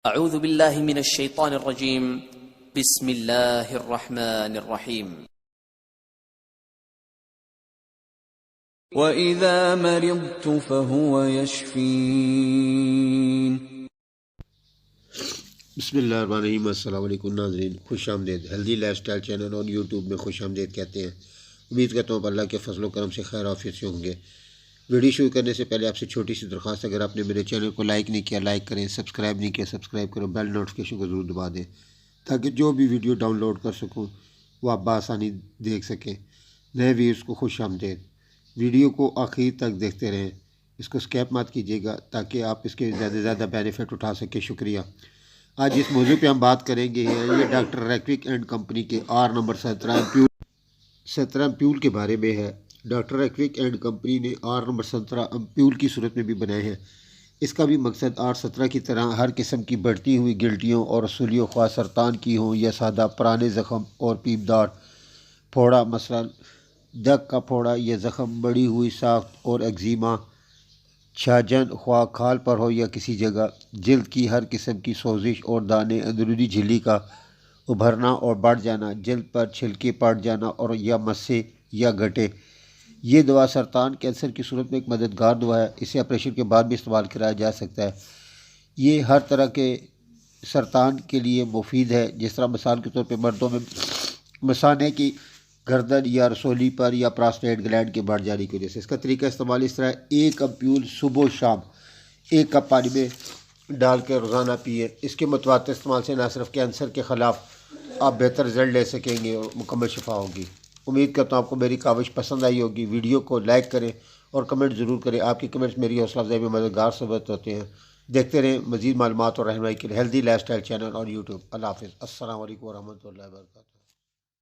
اعوذ باللہ من الشیطان الرجیم بسم اللہ الرحمن الرحیم وَإِذَا مَرِضْتُ فَهُوَ يَشْفِينِ۔ بسم اللہ الرحمن الرحیم۔ السلام علیکم ناظرین، خوش آمدید۔ ہیلدی لائف سٹائل چینل اور یوٹیوب میں خوش آمدید کہتے ہیں۔ امید کرتا ہوں اللہ کے فضل و کرم سے خیر عافیت سے ہوں گے۔ ویڈیو شروع کرنے سے پہلے آپ سے چھوٹی سی درخواست، اگر آپ نے میرے چینل کو لائک نہیں کیا لائک کریں، سبسکرائب نہیں کیا سبسکرائب کریں، بیل نوٹیفیکیشن کو ضرور دبا دیں تاکہ جو بھی ویڈیو ڈاؤن لوڈ کر سکوں وہ آپ بآسانی دیکھ سکیں۔ نئے ویورز کو خوش آمدید۔ ویڈیو کو آخر تک دیکھتے رہیں، اس کو اسکیپ مت کیجیے گا تاکہ آپ اس کے زیادہ سے زیادہ بینیفٹ اٹھا سکیں۔ شکریہ۔ آج اس موضوع پہ ہم بات کریں گے، یہ ڈاکٹر ریکوک اینڈ کمپنی کے آر نمبر 17 امپیول کے بارے میں ہے۔ ڈاکٹر ریکوک اینڈ کمپنی نے آر نمبر 17 امپیول کی صورت میں بھی بنائے ہیں۔ اس کا بھی مقصد آر 17 کی طرح ہر قسم کی بڑھتی ہوئی گلٹیوں اور رسولیوں، خواہ سرطان کی ہوں یا سادہ پرانے زخم اور پیپدار پھوڑا، مثلا دگ کا پھوڑا یا زخم، بڑی ہوئی ساخت اور ایگزیما، چھاجن خواہ کھال پر ہو یا کسی جگہ، جلد کی ہر قسم کی سوزش اور دانے، اندرونی جھلی کا ابھرنا اور بڑھ جانا، جلد پر چھلکے پڑ جانا اور یا مسے یا گھٹے۔ یہ دوا سرطان کینسر کی صورت میں ایک مددگار دوا ہے۔ اسے آپریشن کے بعد بھی استعمال کرایا جا سکتا ہے۔ یہ ہر طرح کے سرطان کے لیے مفید ہے، جس طرح مثال کے طور پہ مردوں میں مثانے کی گردن یا رسولی پر یا پراسٹیٹ گلینڈ کے بڑھ جانے کی وجہ سے۔ اس کا طریقہ استعمال اس طرح ہے، 1 امپیول صبح و شام 1 کپ پانی میں ڈال کے روزانہ پیے۔ اس کے متواتر استعمال سے نہ صرف کینسر کے خلاف آپ بہتر رزلٹ لے سکیں گے اور مکمل شفا ہوگی۔ امید کرتا ہوں آپ کو میری کاوش پسند آئی ہوگی۔ ویڈیو کو لائک کریں اور کمنٹ ضرور کریں، آپ کی کمنٹس میری حوصلہ افزائی میں مددگار ثابت ہوتے ہیں۔ دیکھتے رہیں مزید معلومات اور رہنمائی کے لیے ہیلدی لائف سٹائل چینل اور یوٹیوب۔ اللہ حافظ۔ السلام علیکم ورحمۃ اللہ وبرکاتہ۔